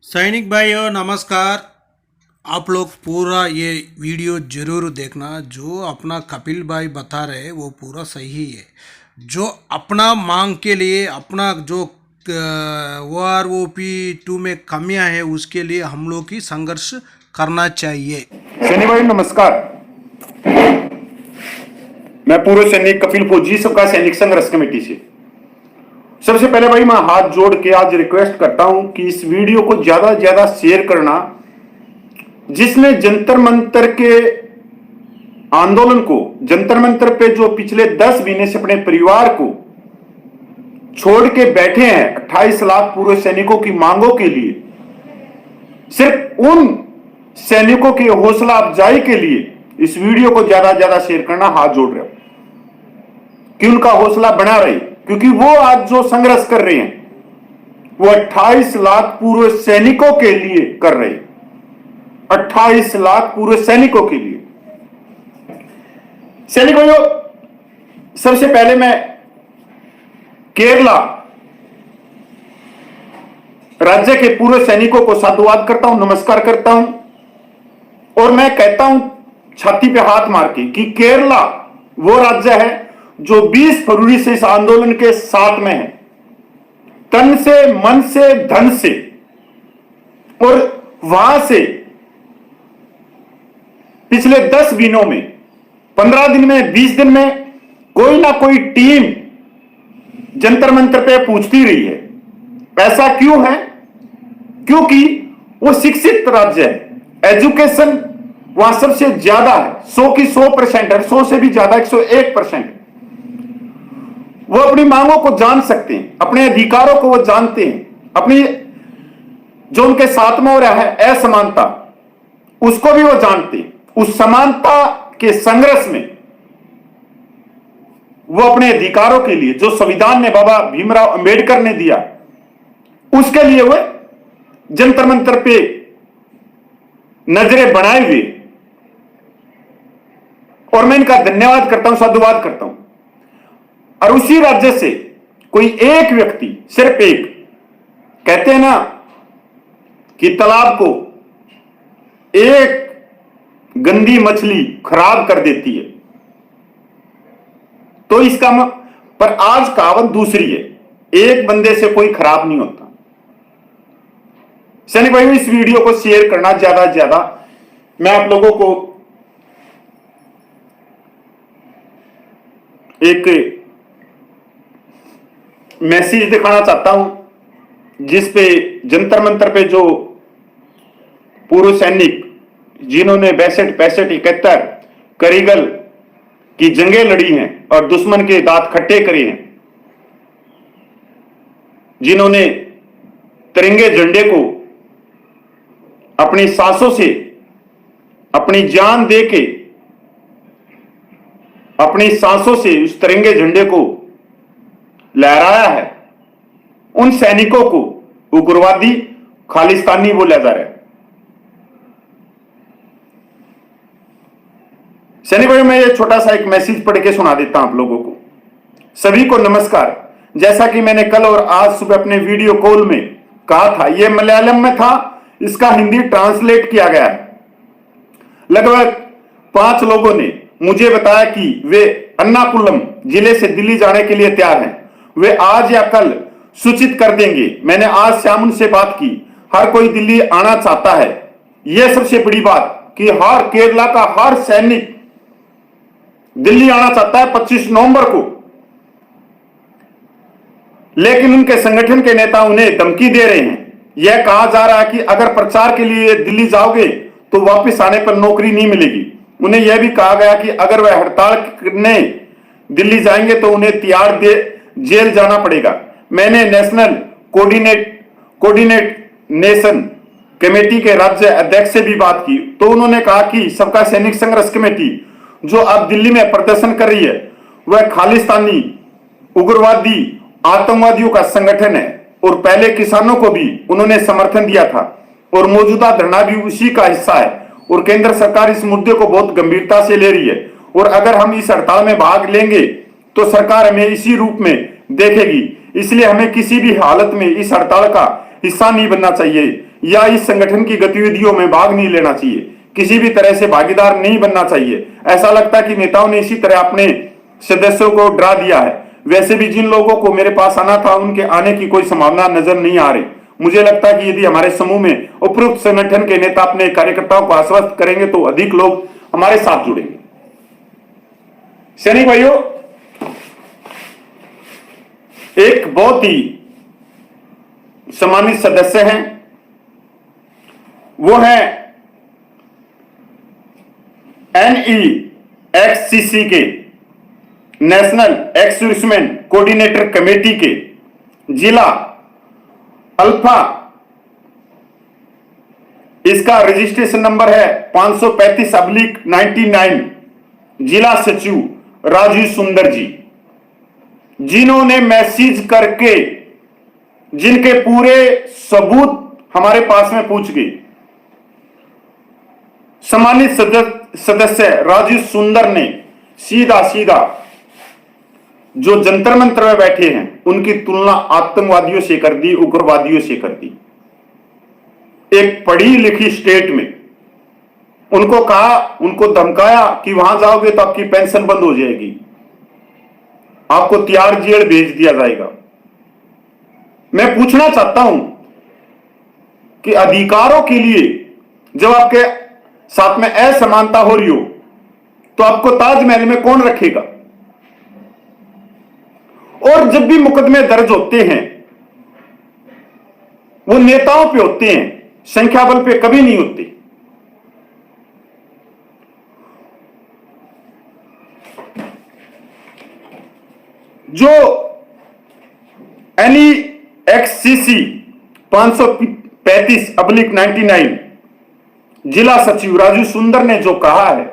सैनिक भाइयों नमस्कार। आप लोग पूरा ये वीडियो जरूर देखना। जो अपना कपिल भाई बता रहे वो पूरा सही है। जो अपना मांग के लिए अपना जो OROP 2 में कमियां है उसके लिए हम लोग की संघर्ष करना चाहिए। सैनिक भाई नमस्कार। मैं पूर्व सैनिक कपिल फौजी सबका सैनिक संघर्ष कमेटी से। सबसे पहले भाई मैं हाथ जोड़ के आज रिक्वेस्ट करता हूं कि इस वीडियो को ज्यादा से ज्यादा शेयर करना, जिसने जंतर मंतर के आंदोलन को, जंतर मंतर पे जो पिछले 10 महीने से अपने परिवार को छोड़ के बैठे हैं 28 लाख पूर्व सैनिकों की मांगों के लिए, सिर्फ उन सैनिकों की हौसला अफजाई के लिए इस वीडियो को ज्यादा से ज्यादा शेयर करना हाथ जोड़ रहे हो कि उनका हौसला बना रहे, क्योंकि वो आज जो संघर्ष कर रहे हैं वो 28 लाख पूर्व सैनिकों के लिए कर रहे हैं। 28 लाख पूर्व सैनिकों के लिए। सैनिक भाइयों, सबसे पहले मैं केरला राज्य के पूर्व सैनिकों को साधुवाद करता हूं, नमस्कार करता हूं, और मैं कहता हूं छाती पे हाथ मार के कि केरला वो राज्य है जो 20 फरवरी से इस आंदोलन के साथ में है, तन से, मन से, धन से, और वहां से पिछले 10 दिनों में, 15 दिन में, 20 दिन में कोई ना कोई टीम जंतर मंतर पे पूछती रही है। ऐसा क्यों है? क्योंकि वो शिक्षित राज्य है, एजुकेशन वहां सबसे ज्यादा है, 100 की 100% है, 100 से भी ज्यादा 101%। वो अपनी मांगों को जान सकते हैं, अपने अधिकारों को वो जानते हैं, अपनी जो उनके साथ में हो रहा है असमानता उसको भी वो जानते हैं। उस समानता के संघर्ष में वो अपने अधिकारों के लिए जो संविधान ने बाबा भीमराव अंबेडकर ने दिया उसके लिए वो जंतर मंतर पे नजरें बनाए हुए, और मैं इनका धन्यवाद करता हूं, साधुवाद करता हूं। और उसी राज्य से कोई एक व्यक्ति, सिर्फ एक, कहते हैं ना कि तालाब को एक गंदी मछली खराब कर देती है, तो इसका पर आज कहावत दूसरी है, एक बंदे से कोई खराब नहीं होता। सैनिक भाइयों, इस वीडियो को शेयर करना ज्यादा से ज्यादा। मैं आप लोगों को एक मैसेज दिखाना चाहता हूं, जिसपे जंतर मंतर पे जो पूर्व सैनिक जिन्होंने 62, 65, 71 करीगल की जंगें लड़ी हैं और दुश्मन के दांत खट्टे करे हैं, जिन्होंने तिरंगे झंडे को अपनी सांसों से, अपनी जान दे के, अपनी सांसों से उस तिरंगे झंडे को लहराया है, उन सैनिकों को उग्रवादी, खालिस्तानी बोला जा रहा है। सैनिक भाइयों, मैं ये छोटा सा एक मैसेज पढ़ के सुना देता हूं आप लोगों को। सभी को नमस्कार। जैसा कि मैंने कल और आज सुबह अपने वीडियो कॉल में कहा था, यह मलयालम में था, इसका हिंदी ट्रांसलेट किया गया है। लगभग 5 लोगों ने मुझे बताया कि वे अन्नाकुलम जिले से दिल्ली जाने के लिए तैयार हैं। वे आज या कल सूचित कर देंगे। मैंने आज शाम उनसे बात की। हर कोई दिल्ली आना चाहता है। यह सबसे बड़ी बात कि हर केरला का हर सैनिक दिल्ली आना चाहता है 25 नवंबर को, लेकिन उनके संगठन के नेता उन्हें धमकी दे रहे हैं। यह कहा जा रहा है कि अगर प्रचार के लिए दिल्ली जाओगे तो वापस आने पर नौकरी नहीं मिलेगी। उन्हें यह भी कहा गया कि अगर वह हड़ताल करने दिल्ली जाएंगे तो उन्हें तिहाड़ जेल जाना पड़ेगा। मैंने नेशनल कोऑर्डिनेशन कमेटी के राज्य अध्यक्ष से भी बात की, तो उन्होंने कहा कि सबका सैनिक संघर्ष कमेटी जो अब दिल्ली में प्रदर्शन कर रही है वह खालिस्तानी, उग्रवादी, आतंकवादियों का संगठन है, और पहले किसानों को भी उन्होंने समर्थन दिया था, और मौजूदा धरना भी उसी का हिस्सा है। और केंद्र सरकार इस मुद्दे को बहुत गंभीरता से ले रही है, और अगर हम इस हड़ताल में भाग लेंगे तो सरकार हमें इसी रूप में देखेगी। इसलिए हमें किसी भी हालत में इस हड़ताल का हिस्सा नहीं बनना चाहिए। या इस संगठन की गतिविधियों में भाग नहीं लेना चाहिए, किसी भी तरह से भागीदार नहीं बनना चाहिए। ऐसा लगता है कि नेताओं ने इसी तरह अपने सदस्यों को डरा दिया है। वैसे भी जिन लोगों को मेरे पास आना था उनके आने की कोई संभावना नजर नहीं आ रही। मुझे लगता है कि यदि हमारे समूह में उपरोक्त संगठन के नेता अपने कार्यकर्ताओं को आश्वस्त करेंगे तो अधिक लोग हमारे साथ जुड़ेंगे। सैनिक भाइयों, एक बहुत ही सम्मानित सदस्य हैं, वो है NEXCC के national ex serviceman coordinator committee के जिला अल्फा, इसका रजिस्ट्रेशन नंबर है 535/99, जिला सचिव राजीव सुंदर जी, जिन्होंने मैसेज करके, जिनके पूरे सबूत हमारे पास में पूछ गए, सम्मानित सदस्य राजीव सुंदर ने सीधा सीधा जो जंतर मंत्र में बैठे हैं उनकी तुलना आतंकवादियों से कर दी, उग्रवादियों से कर दी। एक पढ़ी लिखी स्टेट में उनको कहा, उनको धमकाया कि वहां जाओगे तो आपकी पेंशन बंद हो जाएगी, आपको तिहाड़ जेल भेज दिया जाएगा। मैं पूछना चाहता हूं कि अधिकारों के लिए जब आपके साथ में असमानता हो रही हो तो आपको ताजमहल में कौन रखेगा? और जब भी मुकदमे दर्ज होते हैं वो नेताओं पे होते हैं, संख्या बल पे कभी नहीं होते। जो NEXCC 535/99 जिला सचिव राजीव सुंदर ने जो कहा है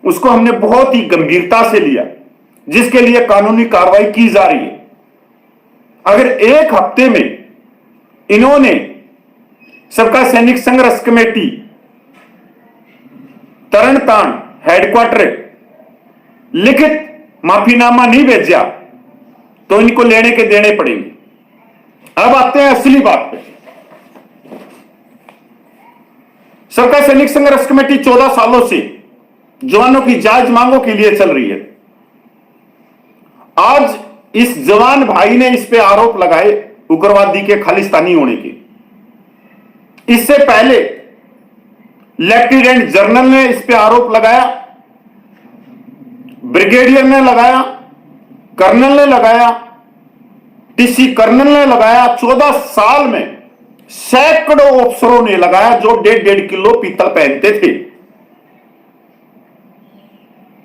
उसको हमने बहुत ही गंभीरता से लिया, जिसके लिए कानूनी कार्रवाई की जा रही है। अगर एक हफ्ते में इन्होंने सबका सैनिक संघर्ष कमेटी तरणताण हेडक्वार्टर लिखित माफीनामा नहीं भेजा तो इनको लेने के देने पड़ेंगे। अब आते हैं असली बात पे। सबका सैनिक संघर्ष कमेटी 14 सालों से जवानों की जायज मांगों के लिए चल रही है। आज इस जवान भाई ने इस पे आरोप लगाए उग्रवादी के खालिस्तानी होने के। इससे पहले लेफ्टिनेंट जनरल ने इस पे आरोप लगाया, ब्रिगेडियर ने लगाया, कर्नल ने लगाया, टीसी कर्नल ने लगाया। 14 साल में सैकड़ों अफसरों ने लगाया जो 1.5 किलो पीतल पहनते थे,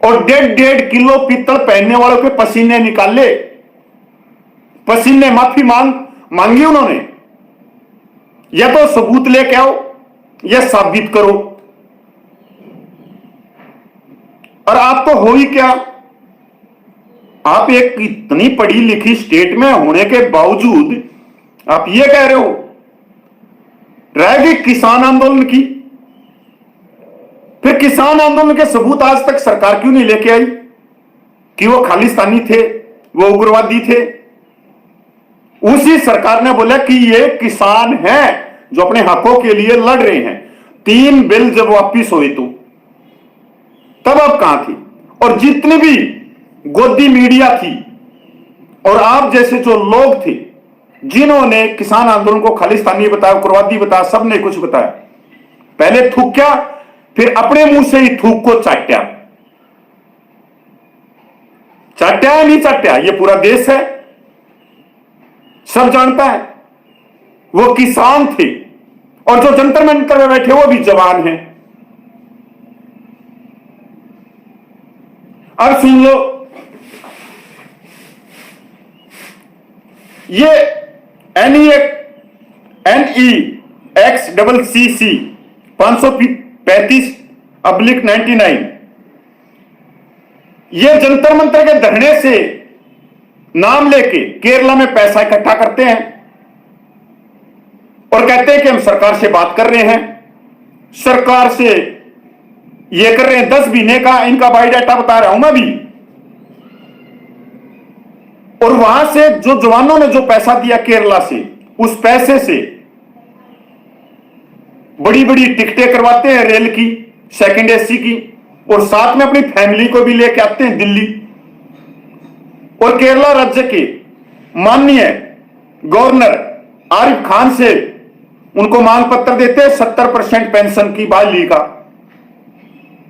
और 1.5 किलो पीतल पहनने वालों के पसीने निकाले, पसीने माफी मांगी उन्होंने। या तो सबूत लेके आओ या साबित करो। और आप तो हो ही क्या, आप एक इतनी पढ़ी लिखी स्टेट में होने के बावजूद आप ये कह रहे हो। रह गई किसान आंदोलन की, फिर किसान आंदोलन के सबूत आज तक सरकार क्यों नहीं लेके आई कि वो खालिस्तानी थे, वो उग्रवादी थे? उसी सरकार ने बोला कि ये किसान हैं जो अपने हकों के लिए लड़ रहे हैं। 3 बिल जब वापिस हुए तो तब आप कहां थे? और जितनी भी गोदी मीडिया थी और आप जैसे जो लोग थे जिन्होंने किसान आंदोलन को खालिस्तानी बताया, उग्रवादी बताया, सबने कुछ बताया, पहले थूक्या फिर अपने मुंह से ही थूक को चाट्या। चाट्या है नहीं चाट्या, ये पूरा देश है, सब जानता है। वो किसान थे और जो जंतर मंतर में बैठे वो भी जवान हैं। अब सुन लो, ये NEXCC 535/99 ये जंतर मंतर के धरने से नाम लेके केरला में पैसा इकट्ठा करते हैं और कहते हैं कि हम सरकार से बात कर रहे हैं, सरकार से ये कर रहे हैं। 10 महीने का इनका बायोडाटा बता रहा हूं मैं भी। और वहां से जो जवानों ने जो पैसा दिया केरला से, उस पैसे से बड़ी बड़ी टिकटें करवाते हैं रेल की, सेकंड एसी की, और साथ में अपनी फैमिली को भी लेके आते हैं दिल्ली। और केरला राज्य के माननीय गवर्नर आरिफ खान से उनको मांग पत्र देते हैं 70% पेंशन की बहाली का।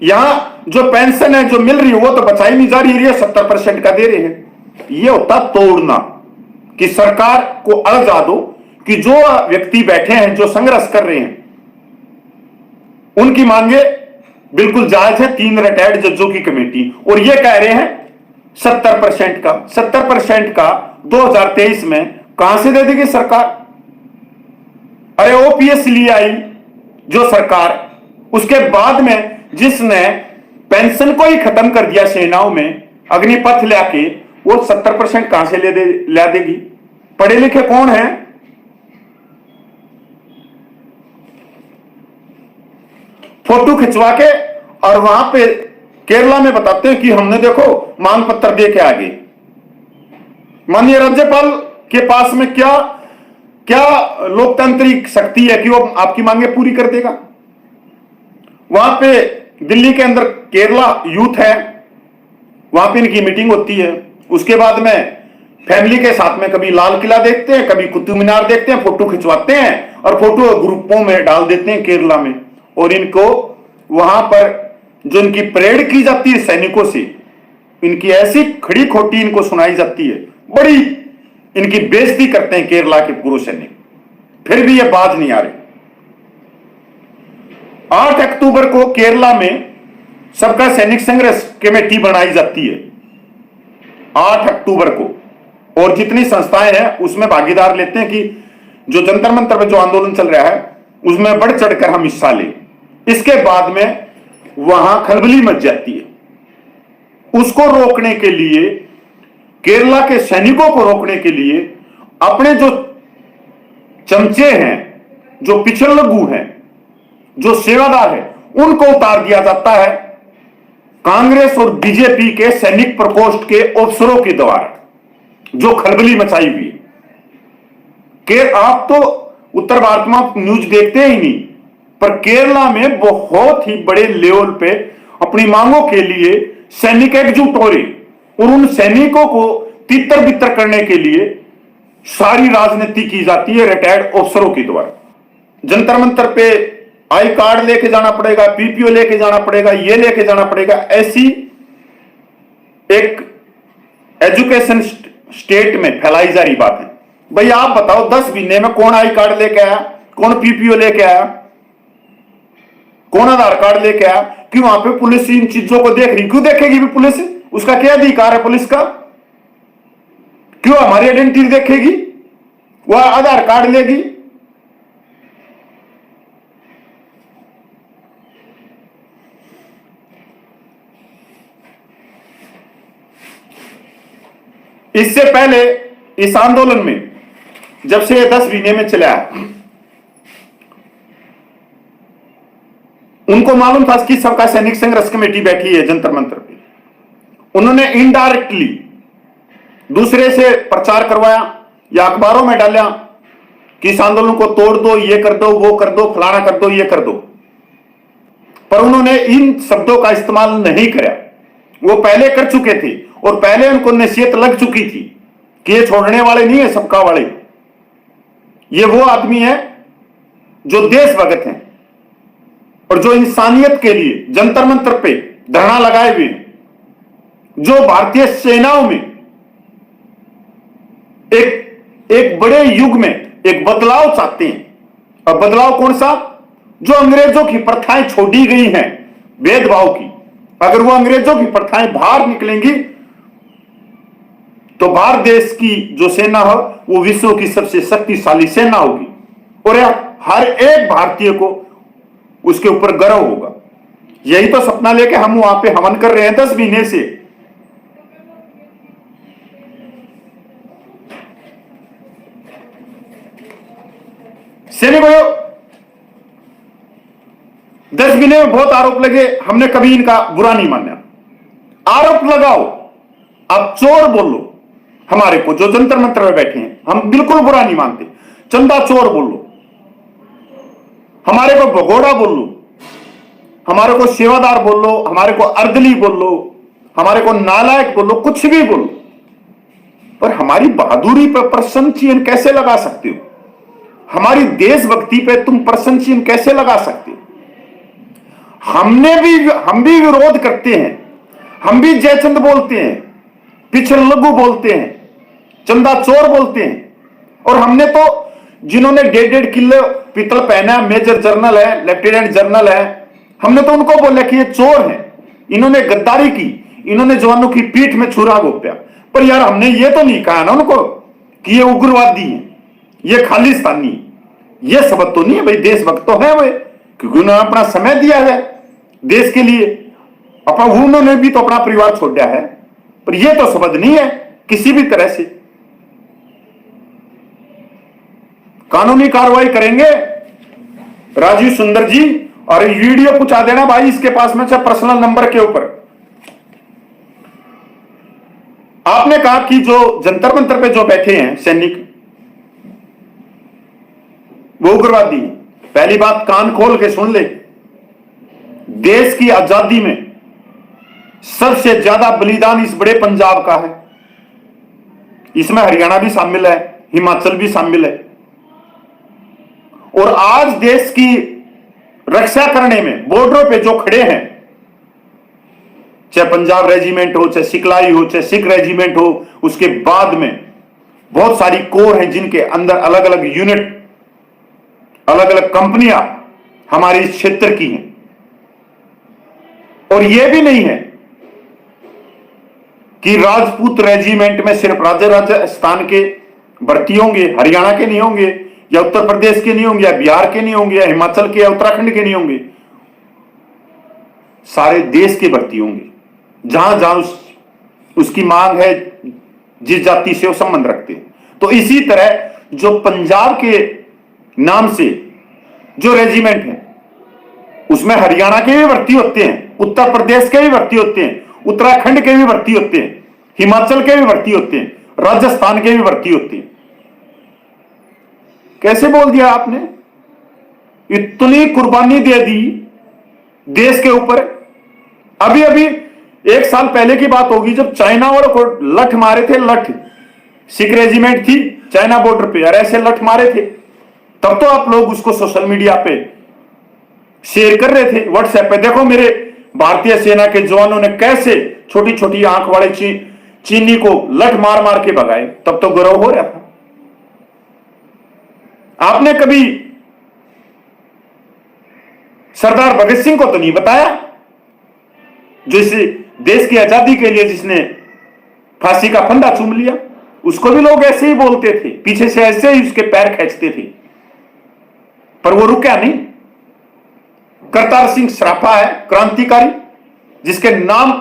यहां जो पेंशन है जो मिल रही है वो तो बचाई नहीं जा रही है, 70% का दे रहे हैं। ये होता तोड़ना, कि सरकार को अलगा दो कि जो व्यक्ति बैठे हैं जो संघर्ष कर रहे हैं उनकी मांगे बिल्कुल जायज है। 3 रिटायर्ड जजों की कमेटी, और ये कह रहे हैं 70% का 2023 में कहां से दे देगी सरकार? अरे ओपीएस लिए आई जो सरकार, उसके बाद में जिसने पेंशन को ही खत्म कर दिया सेनाओं में, अग्निपथ लाके, वो 70% कहां से ला देगी? पढ़े लिखे कौन है? फोटो खिंचवा के और वहां पे केरला में बताते हैं कि हमने देखो मांग पत्र दे के आगे। माननीय राज्यपाल के पास में क्या क्या लोकतांत्रिक शक्ति है कि वो आपकी मांगे पूरी कर देगा? वहां पे दिल्ली के अंदर केरला यूथ है, वहां पे इनकी मीटिंग होती है। उसके बाद में फैमिली के साथ में कभी लाल किला देखते हैं, कभी कुतुब मीनार देखते हैं, फोटो खिंचवाते हैं और फोटो ग्रुपों में डाल देते हैं केरला में। और इनको वहां पर जो इनकी परेड की जाती है सैनिकों से, इनकी ऐसी खड़ी खोटी इनको सुनाई जाती है, बड़ी इनकी बेइज्जती करते हैं केरला के पूर्व सैनिक, फिर भी ये बाज नहीं आ रहे। 8 अक्टूबर को केरला में सबका सैनिक संघर्ष कमेटी बनाई जाती है, 8 अक्टूबर को, और जितनी संस्थाएं हैं उसमें भागीदार लेते हैं कि जो जंतर मंतर में जो आंदोलन चल रहा है उसमें बढ़ चढ़कर हम हिस्सा लें। इसके बाद में वहां खलबली मच जाती है। उसको रोकने के लिए, केरला के सैनिकों को रोकने के लिए, अपने जो चमचे हैं, जो पिछड़ लघु हैं, जो सेवादार है, उनको उतार दिया जाता है कांग्रेस और बीजेपी के सैनिक प्रकोष्ठ के अफसरों के द्वारा, जो खलबली मचाई हुई है। आप तो उत्तर भारत में न्यूज देखते ही नहीं, पर केरला में बहुत ही बड़े लेवल पे अपनी मांगों के लिए सैनिक एकजुट हो रहे, और उन सैनिकों को तितर बितर करने के लिए सारी राजनीति की जाती है रिटायर्ड अफसरों के द्वारा। जंतर मंतर पे आई कार्ड लेके जाना पड़ेगा, पीपीओ लेके जाना पड़ेगा, ये लेके जाना पड़ेगा, ऐसी एक एजुकेशन स्टेट में फैलाई जा रही बात है। भाई आप बताओ 10 महीने में कौन आई कार्ड लेके आया, कौन पीपीओ लेके आया, कौन आधार कार्ड लेके आया? क्यों वहां पे पुलिस इन चीजों को देख रही? क्यों देखेगी भी पुलिस? उसका क्या अधिकार है पुलिस का? क्यों हमारी आइडेंटिटी देखेगी? वह आधार कार्ड लेगी। इससे पहले इस आंदोलन में जब से 10 महीने में चला, उनको मालूम था कि सबका सैनिक संघर्ष कमेटी बैठी है जंतर मंतर पे। उन्होंने इनडायरेक्टली दूसरे से प्रचार करवाया या अखबारों में डाला कि इस आंदोलन को तोड़ दो, ये कर दो, वो कर दो, फलाना कर दो, ये कर दो, पर उन्होंने इन शब्दों का इस्तेमाल नहीं किया। वो पहले कर चुके थे और पहले उनको नसीहत लग चुकी थी कि ये छोड़ने वाले नहीं है, सबका वाले। ये वो आदमी है जो देशभक्त हैं और जो इंसानियत के लिए जंतर मंतर पे धरना लगाए हुए, जो भारतीय सेनाओं में एक बड़े युग में एक बदलाव चाहते हैं। और बदलाव कौन सा? जो अंग्रेजों की प्रथाएं छोड़ी गई हैं भेदभाव की, अगर वो अंग्रेजों की प्रथाएं बाहर निकलेंगी तो भारत देश की जो सेना हो वो विश्व की सबसे शक्तिशाली सेना होगी, और हर एक भारतीय को उसके ऊपर गर्व होगा। यही तो सपना लेके हम वहां पे हवन कर रहे हैं 10 महीने से। सैनिकों, 10 महीने में बहुत आरोप लगे, हमने कभी इनका बुरा नहीं माना। आरोप लगाओ, आप चोर बोलो हमारे को, जो जंतर मंतर में बैठे हैं, हम बिल्कुल बुरा नहीं मानते। चंदा चोर बोलो, हमारे को भगोड़ा बोल लो, हमारे को सेवादार बोल लो, हमारे को अर्दली बोल लो, हमारे को नालायक बोल लो, कुछ भी बोलो, पर हमारी बहादुरी पर प्रश्न चिन्ह कैसे लगा सकते हो? हमारी देशभक्ति पे तुम प्रश्न चिन्ह कैसे लगा सकते हो? हम भी विरोध करते हैं, हम भी जयचंद बोलते हैं, पिछड़ लघु बोलते हैं, चंदा चोर बोलते हैं, और हमने तो जिन्होंने 1.5 किलो पीतल पहना, मेजर जनरल है, लेफ्टिनेंट जनरल है, हमने तो उनको बोला कि ये चोर हैं, इन्होंने गद्दारी की, इन्होंने जवानों की पीठ में छुरा घोंपा। पर यार हमने ये तो नहीं कहा ना उनको कि ये उग्रवादी है, ये खालिस्तानी, ये शब्द तो नहीं है भाई। देशभक्त तो है वे, क्योंकि उन्होंने अपना समय दिया है देश के लिए, अपना उन्होंने भी तो अपना परिवार छोड़ दिया है, पर यह तो शब्द नहीं है किसी भी तरह से। कानूनी कार्रवाई करेंगे राजीव सुंदर जी, और वीडियो पहुंचा देना भाई इसके पास में से पर्सनल नंबर के ऊपर। आपने कहा कि जो जंतर मंतर पे जो बैठे हैं सैनिक वो उग्रवादी हैं। पहली बात कान खोल के सुन ले, देश की आजादी में सबसे ज्यादा बलिदान इस बड़े पंजाब का है। इसमें हरियाणा भी शामिल है, हिमाचल भी शामिल है, और आज देश की रक्षा करने में बॉर्डरों पे जो खड़े हैं, चाहे पंजाब रेजिमेंट हो, चाहे सिखलाई हो, चाहे सिख रेजिमेंट हो, उसके बाद में बहुत सारी कोर हैं जिनके अंदर अलग अलग यूनिट, अलग अलग कंपनियां हमारे इस क्षेत्र की हैं। और यह भी नहीं है कि राजपूत रेजिमेंट में सिर्फ राजस्थान के भर्ती होंगे, हरियाणा के नहीं होंगे, या उत्तर प्रदेश के नहीं होंगे, या बिहार के नहीं होंगे, या हिमाचल के या उत्तराखंड के नहीं होंगे, सारे देश के भर्ती होंगे, जहां जहां उसकी मांग है, जिस जाति से वो संबंध रखते हैं। तो इसी तरह जो पंजाब के नाम से जो रेजिमेंट है उसमें हरियाणा के भी भर्ती होते हैं, उत्तर प्रदेश के भी भर्ती होते हैं, उत्तराखंड के भी भर्ती होते हैं, हिमाचल के भी भर्ती होते हैं, राजस्थान के भी भर्ती होते हैं। कैसे बोल दिया आपने? इतनी कुर्बानी दे दी देश के ऊपर। अभी अभी 1 साल पहले की बात होगी जब चाइना वालों को लठ मारे थे, लठ सिख रेजिमेंट थी चाइना बॉर्डर पे, और ऐसे लठ मारे थे, तब तो आप लोग उसको सोशल मीडिया पे शेयर कर रहे थे, व्हाट्सएप पे, देखो मेरे भारतीय सेना के जवानों ने कैसे छोटी छोटी आंख वाले चीनी को लठ मार मार के भगाए। तब तो गौरव हो रहा था। आपने कभी सरदार भगत सिंह को तो नहीं बताया, जो इस देश की आजादी के लिए जिसने फांसी का फंदा चूम लिया। उसको भी लोग ऐसे ही बोलते थे, पीछे से ऐसे ही उसके पैर खींचते थे, पर वो रुका नहीं। करतार सिंह सराफा है क्रांतिकारी, जिसके नाम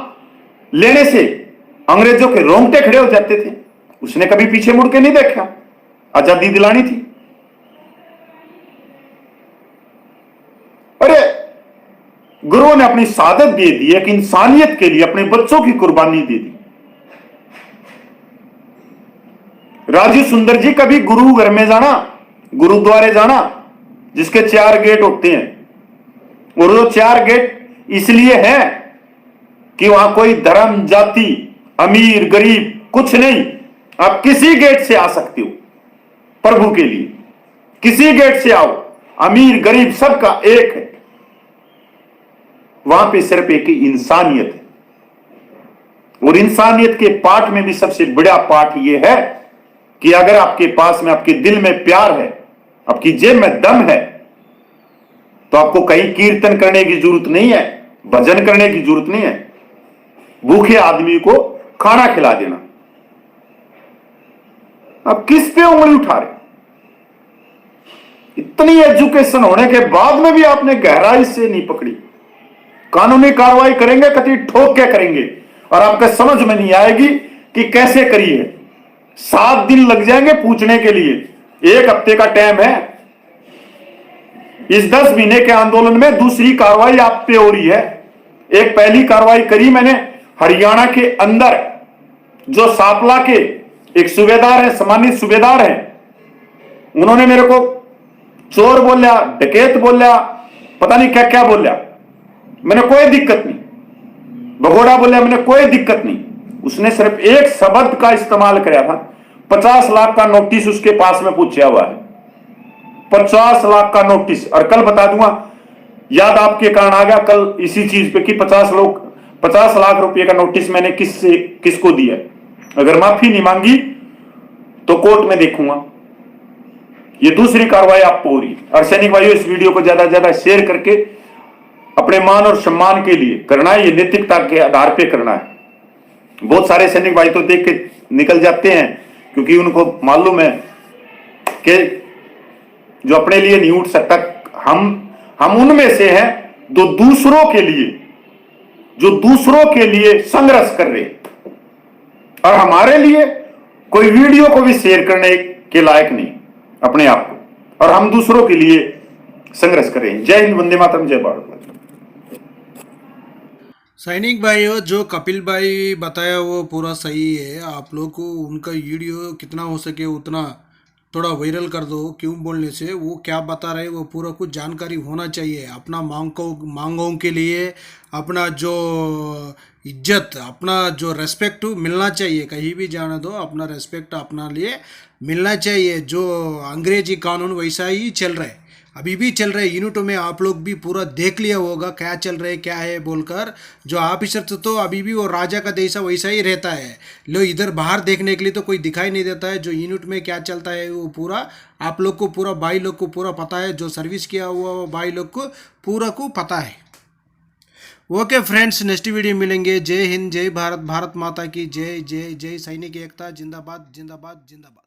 लेने से अंग्रेजों के रोंगटे खड़े हो जाते थे। उसने कभी पीछे मुड़ के नहीं देखा, आजादी दिलानी थी। अरे गुरुओं ने अपनी शहादत दे दी, एक इंसानियत के लिए अपने बच्चों की कुर्बानी दे दी। राजीव सुंदर जी कभी गुरु घर में जाना, गुरुद्वारे जाना, जिसके 4 गेट होते हैं, और वो 4 गेट इसलिए है कि वहां कोई धर्म, जाति, अमीर गरीब कुछ नहीं, आप किसी गेट से आ सकते हो प्रभु के लिए, किसी गेट से आओ, अमीर गरीब सबका एक है। वहां पे सिर्फ एक ही इंसानियत है, और इंसानियत के पाठ में भी सबसे बड़ा पाठ यह है कि अगर आपके पास में, आपके दिल में प्यार है, आपकी जेब में दम है, तो आपको कहीं कीर्तन करने की जरूरत नहीं है, भजन करने की जरूरत नहीं है। भूखे आदमी को खाना खिला देना। आप किस पे उंगली उठा रहे? इतनी एजुकेशन होने के बाद में भी आपने गहराई से नहीं पकड़ी। कानूनी कार्रवाई करेंगे, कति ठोक के करेंगे, और आपको समझ में नहीं आएगी कि कैसे करिए। 7 दिन लग जाएंगे पूछने के लिए, 1 हफ्ते का टाइम है। इस 10 महीने के आंदोलन में दूसरी कार्रवाई आप पे हो रही है। एक पहली कार्रवाई करी मैंने हरियाणा के अंदर, जो सापला के एक सूबेदार है, सम्मानित सूबेदार हैं, उन्होंने मेरे को चोर बोलिया, डकैत बोलिया, पता नहीं क्या क्या बोलिया, मैंने कोई दिक्कत नहीं। भगोड़ा बोलिया, मैंने कोई दिक्कत नहीं। उसने सिर्फ एक शब्द का इस्तेमाल किया था। 50 लाख का नोटिस उसके पास में पूछा हुआ है, 50 लाख का नोटिस। और कल बता दूंगा, याद आपके कारण आ गया कल इसी चीज पे कि 50 लाख रुपए का नोटिस मैंने किसको दिया। अगर माफी नहीं मांगी तो कोर्ट में देखूंगा। ये दूसरी कार्रवाई आपको हो रही है। और सैनिक भाइयों, इस वीडियो को ज्यादा से ज्यादा शेयर करके अपने मान और सम्मान के लिए करना है, ये नैतिकता के आधार पे करना है। बहुत सारे सैनिक भाई तो देख के निकल जाते हैं क्योंकि उनको मालूम है कि जो अपने लिए नहीं उठ सकता, हम उनमें से हैं जो दूसरों के लिए संघर्ष कर रहे हैं। और हमारे लिए कोई वीडियो को भी शेयर करने के लायक नहीं अपने आप को, और हम दूसरों के लिए संघर्ष कर रहे हैं। जय हिंद, वंदे मातरम, जय भारत। सैनिक भाइयों, जो कपिल भाई बताया वो पूरा सही है। आप लोग को उनका वीडियो कितना हो सके उतना थोड़ा वायरल कर दो। क्यों बोलने से वो क्या बता रहे वो पूरा कुछ जानकारी होना चाहिए। अपना मांगों के लिए अपना जो इज्जत, अपना जो रेस्पेक्ट मिलना चाहिए। कहीं भी जाने दो, अपना रेस्पेक्ट अपना लिए मिलना चाहिए। जो अंग्रेजी कानून वैसा ही चल रहा है, अभी भी चल रहे यूनिटों में। आप लोग भी पूरा देख लिया होगा क्या चल रहा है क्या है बोलकर। जो ऑफिसर तो अभी भी वो राजा का जैसा वैसा ही रहता है। लो इधर बाहर देखने के लिए तो कोई दिखाई नहीं देता है। जो यूनिट में क्या चलता है वो पूरा आप लोग को, पूरा भाई लोग को पूरा पता है। जो सर्विस किया हुआ भाई लोग को पूरा को पता है। ओके फ्रेंड्स, नेक्स्ट वीडियो मिलेंगे। जय हिंद, जय भारत, भारत माता की जय। जय जय सैनिक एकता, जिंदाबाद जिंदाबाद जिंदाबाद।